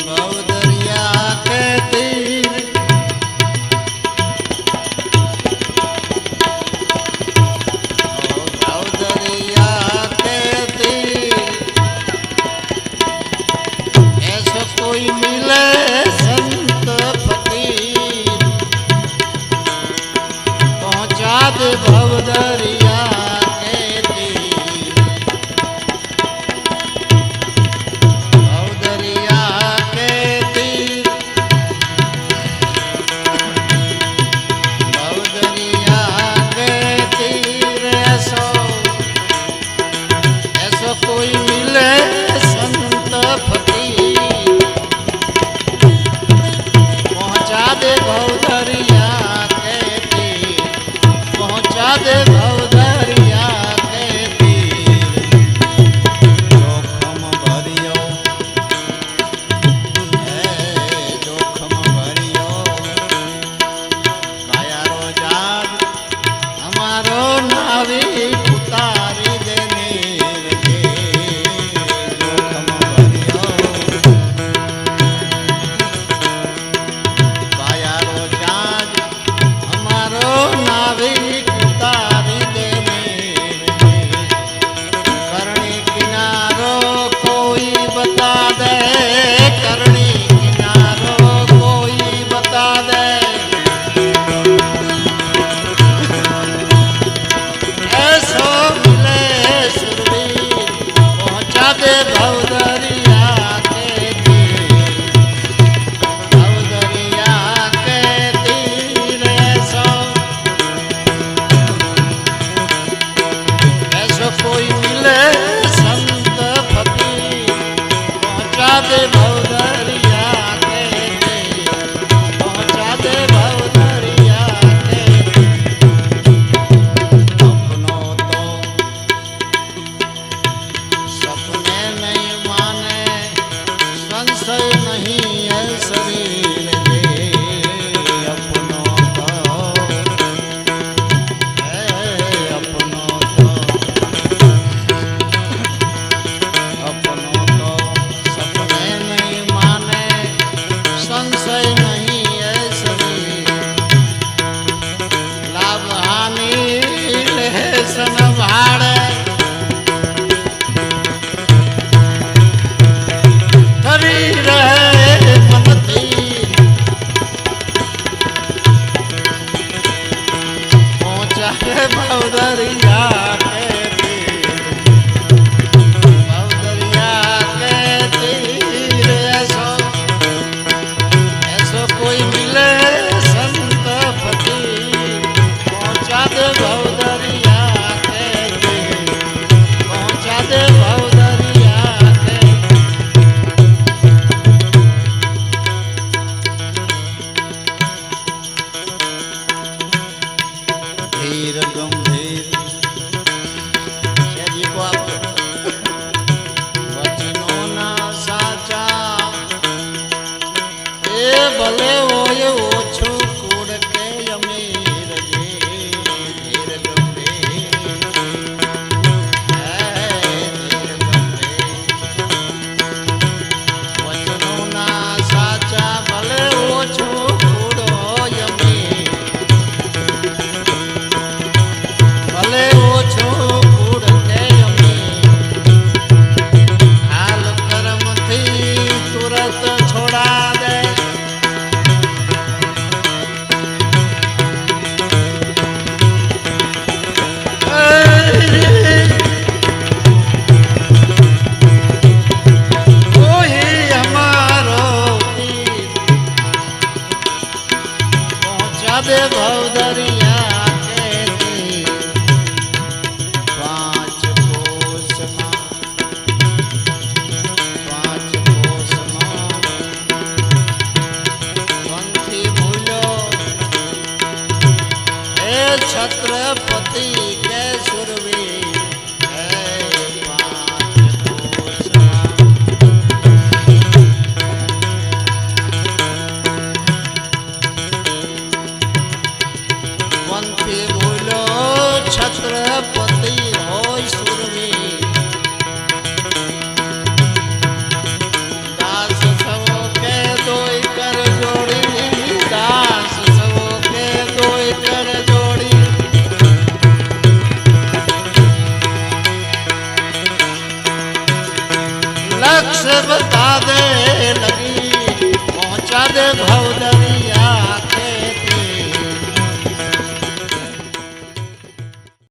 भवदरिया के तीर भवदरिया के तीर ऐसा कोई मिले संत फकीर पहुंचा दे भवदरिया कोई मिले संत फकीर पहुंचा दे भवदरिया के तीर पहुंचा दे भवदरिया के तीर जोखम भरियो जोखम भरियो काया रोजाद हमारो नाविक उतारी देने भवदरिया के तीर ऐसो कोई मिले संत फकीर पहुंचा दे भवदरिया के तीर पहुंचा दे भवदरिया के धीर गंभीर वचनो ना साचा ए भले होय ओछो कूड़ के अमीर जे धीर गंभीर वचनो ना साचा भले ओछो कूड़ होय अमीर भले ओछो कूड़ के अमीर हाल कर्म थी तुरत छोड़ा दे कोई हमारो तीर पहुंचा दे भवदरिया छत्रपति के सुरवीर लक्ष्य बता दे लगी पहुंचा दे भवदर